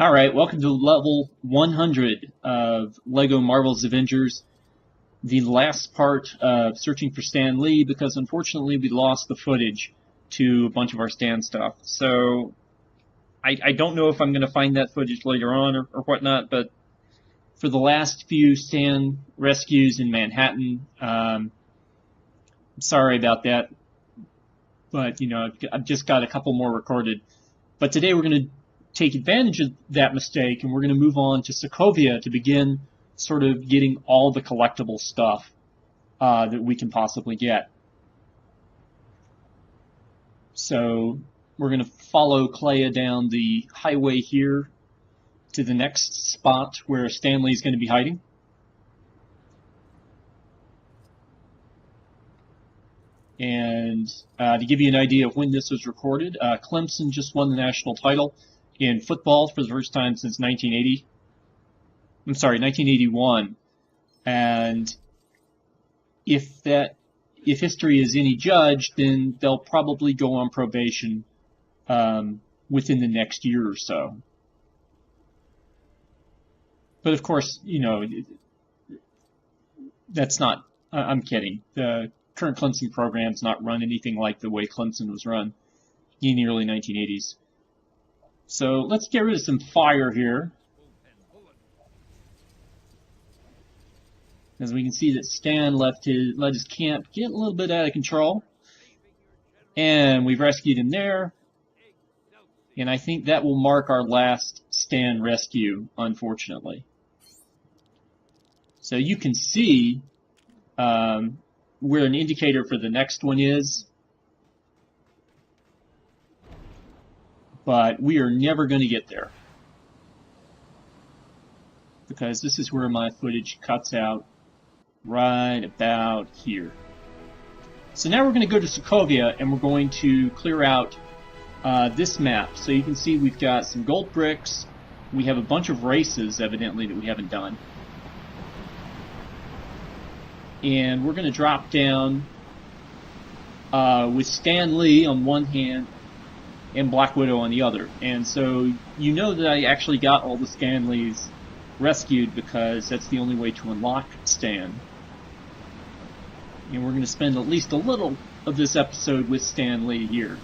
Alright, welcome to level 100 of LEGO Marvel's Avengers, the last part of searching for Stan Lee, because unfortunately we lost the footage to a bunch of our Stan stuff. So, I don't know if I'm going to find that footage later on or whatnot, but for the last few Stan rescues in Manhattan, I'm sorry about that, but, I've just got a couple more recorded. But today we're going to take advantage of that mistake, and we're going to move on to Sokovia to begin sort of getting all the collectible stuff that we can possibly get. So we're going to follow Clea down the highway here to the next spot where Stan Lee is going to be hiding. And to give you an idea of when this was recorded, Clemson just won the national title in football for the first time since 1981. And if history is any judge, then they'll probably go on probation within the next year or so. But of course, that's not, I'm kidding. The current Clemson program's not run anything like the way Clemson was run in the early 1980s. So let's get rid of some fire here. As we can see that Stan let his camp get a little bit out of control. And we've rescued him there. And I think that will mark our last Stan rescue, unfortunately. So you can see where an indicator for the next one is. But we are never going to get there, because this is where my footage cuts out, right about here. So now we're going to go to Sokovia, and we're going to clear out this map. So you can see we've got some gold bricks. We have a bunch of races, evidently, that we haven't done. And we're going to drop down with Stan Lee on one hand and Black Widow on the other. And so you know that I actually got all the Stan Lees rescued, because that's the only way to unlock Stan. And we're going to spend at least a little of this episode with Stan Lee here.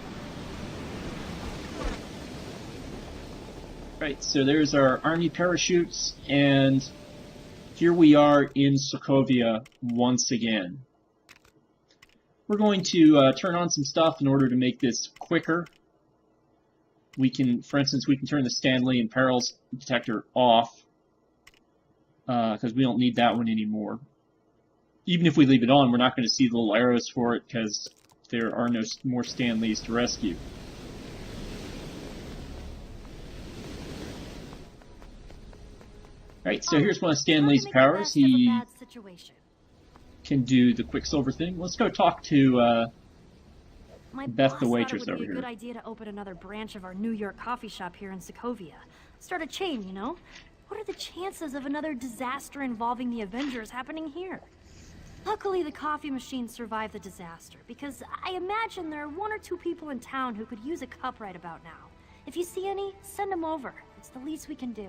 Right, so there's our army parachutes, and here we are in Sokovia once again. We're going to turn on some stuff in order to make this quicker. We can, for instance, turn the Stan Lee and Perils detector off, because we don't need that one anymore. Even if we leave it on, we're not going to see the little arrows for it, because there are no more Stan Lees to rescue. Alright, so here's one of Stan Lee's powers. He can do the Quicksilver thing. Let's go talk to Beth, the waitress over here. It would be a good idea to open another branch of our New York coffee shop here in Sokovia. Start a chain, you know? What are the chances of another disaster involving the Avengers happening here? Luckily, the coffee machine survived the disaster, because I imagine there are one or two people in town who could use a cup right about now. If you see any, send them over. It's the least we can do.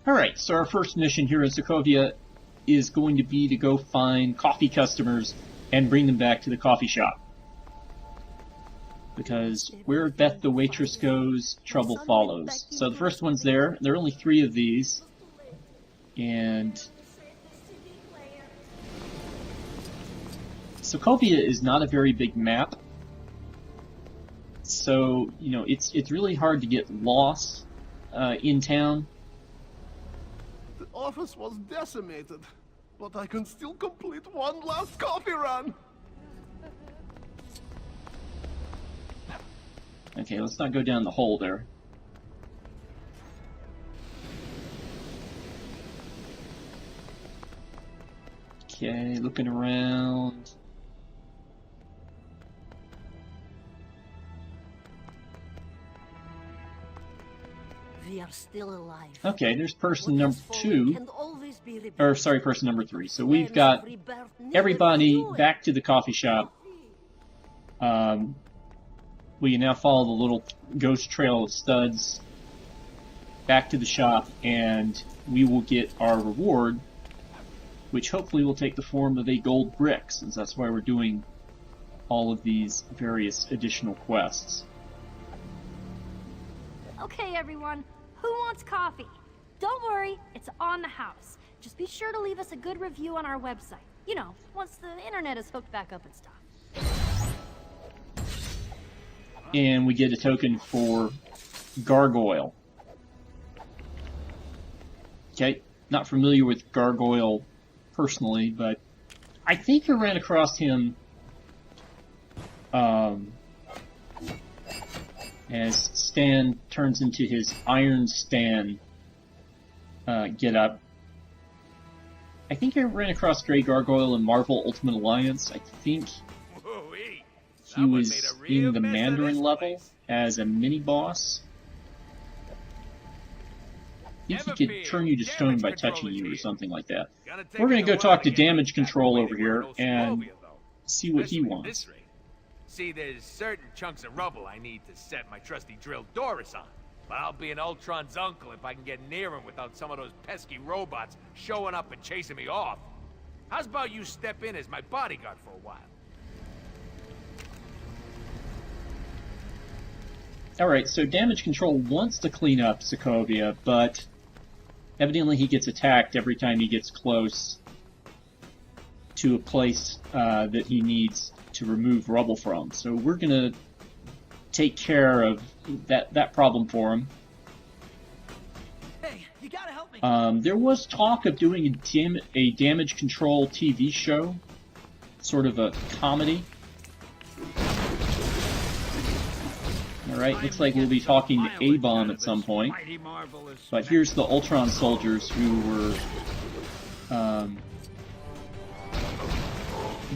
Alright, so our first mission here in Sokovia is going to be to go find coffee customers and bring them back to the coffee shop. Because where Beth the waitress goes, trouble follows. So the first one's there. There are only 3 of these. And Sokovia is not a very big map. So, it's really hard to get lost in town. The office was decimated, but I can still complete one last coffee run. Okay, let's not go down the hole there. Okay, looking around. We are still alive. Okay, there's person number 2. Or, sorry, person number 3. So we've got everybody back to the coffee shop. we can now follow the little ghost trail of studs back to the shop, and we will get our reward, which hopefully will take the form of a gold brick, since that's why we're doing all of these various additional quests. Okay, everyone, who wants coffee? Don't worry, it's on the house. Just be sure to leave us a good review on our website. You know, once the internet is hooked back up and stuff. And we get a token for Gargoyle. Okay, not familiar with Gargoyle personally, but I think I ran across him as Stan turns into his Iron Stan get-up. I think I ran across Grey Gargoyle in Marvel Ultimate Alliance. I think he was in the Mandarin level as a mini-boss. I think he could turn you to stone by touching you or something like that. We're going to go talk to Damage Control over here and see what he wants. See, there's certain chunks of rubble I need to set my trusty drill Doris on. But I'll be an Ultron's uncle if I can get near him without some of those pesky robots showing up and chasing me off. How's about you step in as my bodyguard for a while? Alright, so Damage Control wants to clean up Sokovia, but evidently he gets attacked every time he gets close to a place that he needs to remove rubble from. So we're going to take care of that problem for him. Hey, you gotta help me. There was talk of doing a Damage Control TV show, sort of a comedy. Alright, looks like we'll be talking to A-Bomb at some point. But here's the Ultron soldiers who were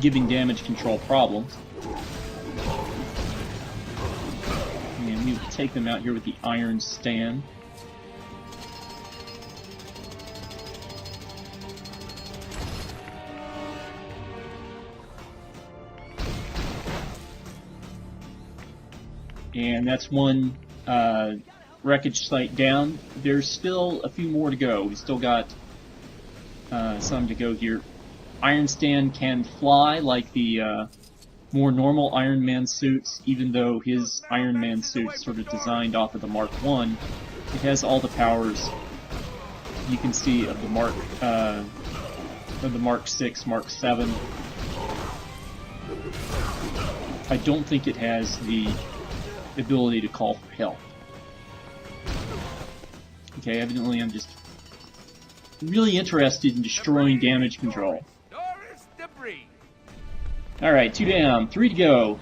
giving Damage Control problems. And we will take them out here with the Iron Stand. And that's one wreckage site down. There's still a few more to go. We still got some to go here. Iron Stand can fly like the more normal Iron Man suits, even though his Iron Man suit's sort of designed off of the Mark I. It has all the powers you can see of the Mark VI, Mark VII. I don't think it has the ability to call for help. Okay, evidently I'm just really interested in destroying Damage Control. Alright, 2 down, 3 to go.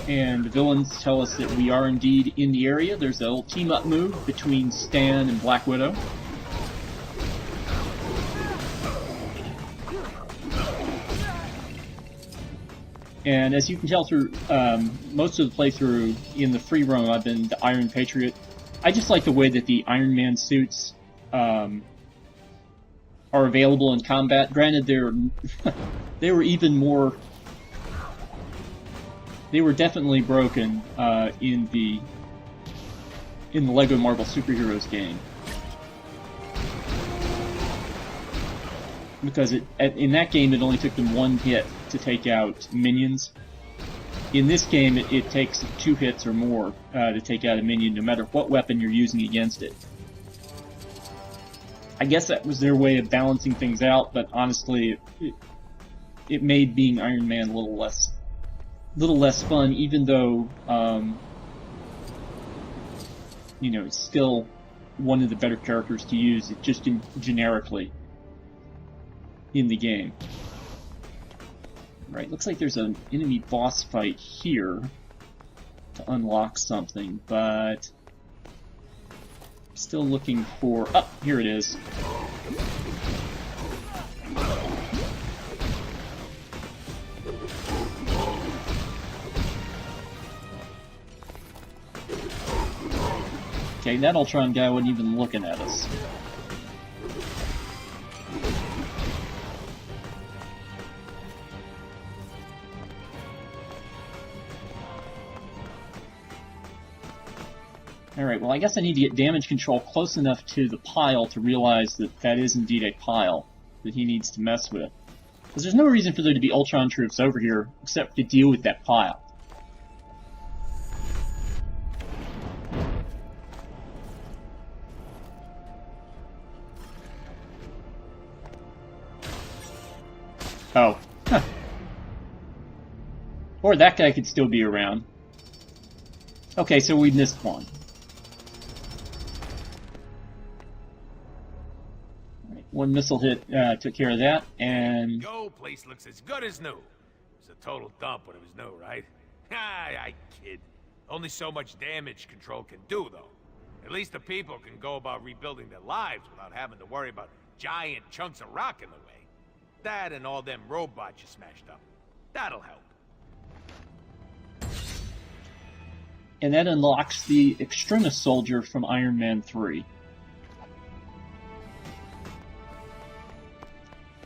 And the villains tell us that we are indeed in the area. There's a little team-up move between Stan and Black Widow. And as you can tell through most of the playthrough in the free roam, I've been the Iron Patriot. I just like the way that the Iron Man suits are available in combat. Granted, they were even more... They were definitely broken in the Lego Marvel Superheroes game, because in that game it only took them 1 hit to take out minions. In this game, it takes 2 hits or more to take out a minion, no matter what weapon you're using against it. I guess that was their way of balancing things out, but honestly, it made being Iron Man a little less fun, even though, you know, it's still one of the better characters to use, just generically in the game. Right, looks like there's an enemy boss fight here to unlock something, but still looking for... Oh, here it is. Okay, that Ultron guy wasn't even looking at us. Alright, well I guess I need to get damage control close enough to the pile to realize that that is indeed a pile that he needs to mess with. Because there's no reason for there to be Ultron troops over here except to deal with that pile. Oh. Huh. Or that guy could still be around. Okay, so we missed one. Right, one missile hit took care of that, and... Go place looks as good as new. It's a total dump when it was new, right? I kid. Only so much damage control can do, though. At least the people can go about rebuilding their lives without having to worry about giant chunks of rock in the way. That and all them robots you smashed up. That'll help. And that unlocks the Extremis soldier from Iron Man 3.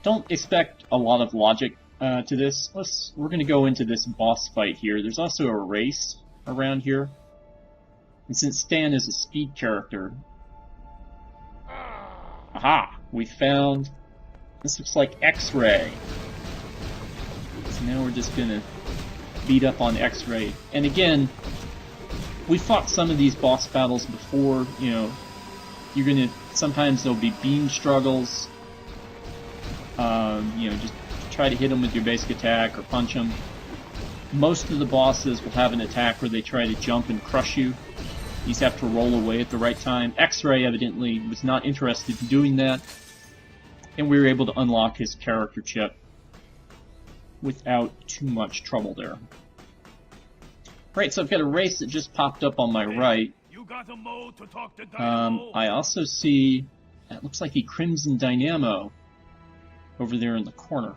Don't expect a lot of logic to this. We're going to go into this boss fight here. There's also a race around here. And since Stan is a speed character... Aha! We found... This looks like XRay. So now we're just going to beat up on XRay. And again... We fought some of these boss battles before, you know, sometimes there'll be beam struggles, you know, just try to hit them with your basic attack or punch them. Most of the bosses will have an attack where they try to jump and crush you. You just have to roll away at the right time. XRay evidently was not interested in doing that, and we were able to unlock his character chip without too much trouble there. Right, so I've got a race that just popped up on my right. You got a mode to talk to Dynamo. I also see, that looks like a Crimson Dynamo over there in the corner.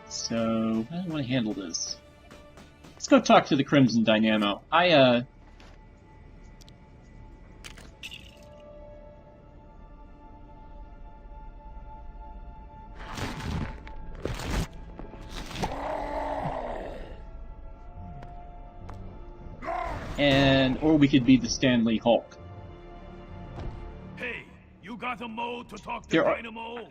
So, how do I want to handle this? Let's go talk to the Crimson Dynamo. Or we could be the Stanley Hulk. Hey, you got a mode to talk to Dynamo?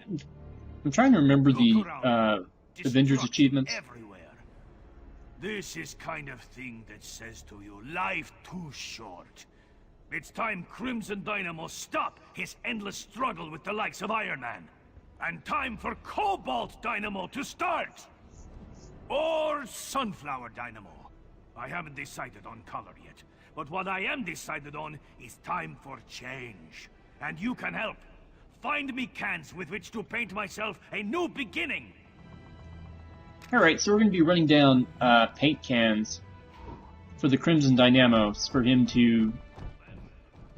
I'm trying to remember the Avengers achievements. Everywhere. This is kind of thing that says to you, life too short. It's time Crimson Dynamo stop his endless struggle with the likes of Iron Man. And time for Cobalt Dynamo to start! Or Sunflower Dynamo. I haven't decided on color yet. But what I am decided on is time for change. And you can help. Find me cans with which to paint myself a new beginning. Alright, so we're going to be running down paint cans for the Crimson Dynamos for him to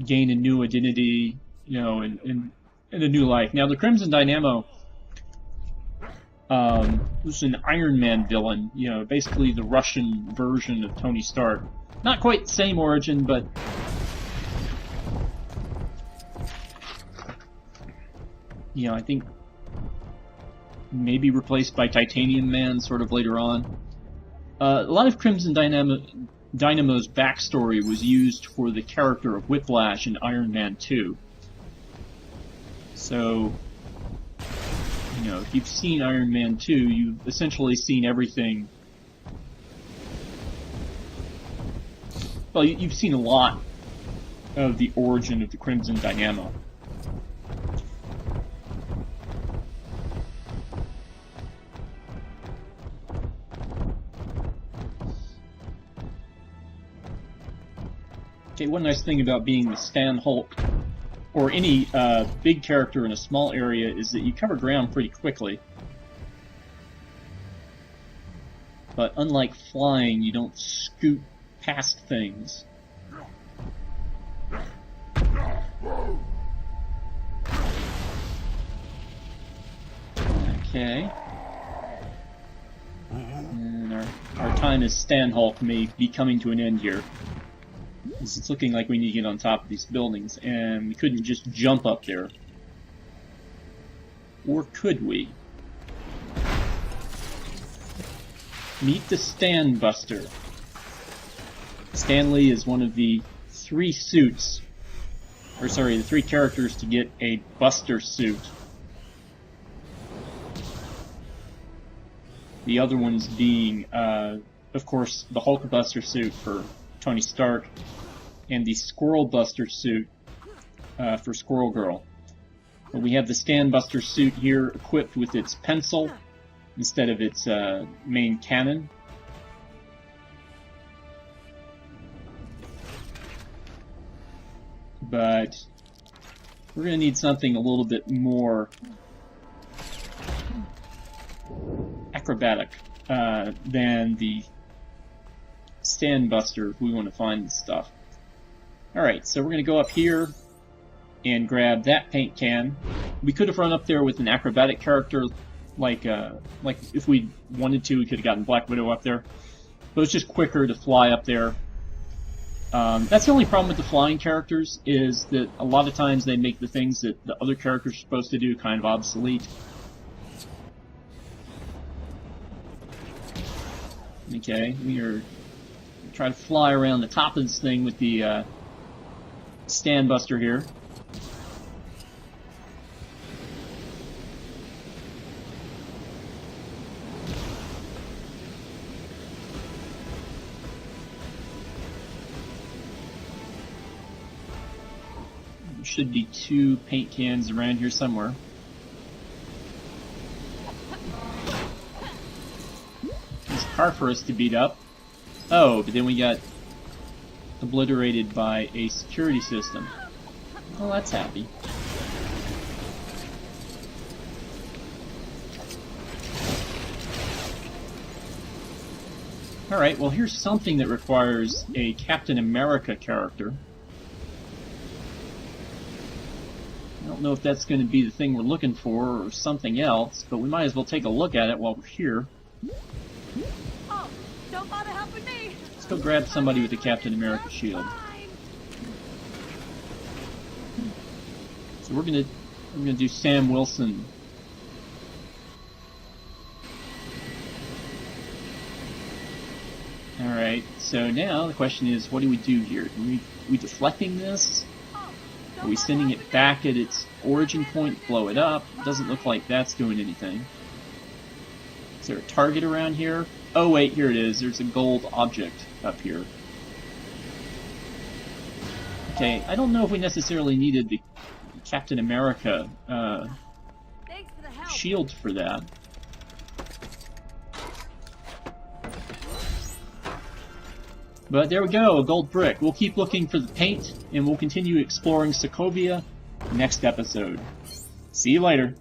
gain a new identity, you know, and a new life. Now, the Crimson Dynamo was an Iron Man villain, you know, basically the Russian version of Tony Stark. Not quite the same origin, but you know, I think maybe replaced by Titanium Man sort of later on. A lot of Crimson Dynamo's backstory was used for the character of Whiplash in Iron Man 2. So, you know, if you've seen Iron Man 2, you've essentially seen everything. Well, you've seen a lot of the origin of the Crimson Dynamo. Okay, one nice thing about being the Stan Hulk, or any big character in a small area, is that you cover ground pretty quickly. But unlike flying, you don't scoot past things. Okay. And our time as Stan Hulk may be coming to an end here. It's looking like we need to get on top of these buildings, and we couldn't just jump up there. Or could we? Meet the Stand Buster. Stanley is one of the three characters to get a Buster suit. The other ones being, of course, the Hulk Buster suit for Tony Stark, and the Squirrel Buster suit for Squirrel Girl. But we have the Stand Buster suit here equipped with its pencil instead of its main cannon. But we're going to need something a little bit more acrobatic than the Stand Buster if we want to find this stuff. Alright, so we're going to go up here and grab that paint can. We could have run up there with an acrobatic character, like if we wanted to, we could have gotten Black Widow up there. But it's just quicker to fly up there. That's the only problem with the flying characters, is that a lot of times they make the things that the other characters are supposed to do kind of obsolete. Okay, we are trying to fly around the top of this thing with the Stand Buster here. There should be 2 paint cans around here somewhere. There's a car for us to beat up. Oh, but then we got obliterated by a security system. Well, that's happy. Alright, well here's something that requires a Captain America character. I don't know if that's going to be the thing we're looking for or something else, but we might as well take a look at it while we're here. Oh, don't bother helping me. Let's go grab somebody with a Captain America shield. So we're gonna do Sam Wilson. Alright, so now the question is, what do we do here? Are we deflecting this? Are we sending it back at its origin point, blow it up? It doesn't look like that's doing anything. Is there a target around here? Oh wait, here it is. There's a gold object up here. Okay, I don't know if we necessarily needed the Captain America shield for that. But there we go, a gold brick. We'll keep looking for the paint, and we'll continue exploring Sokovia next episode. See you later.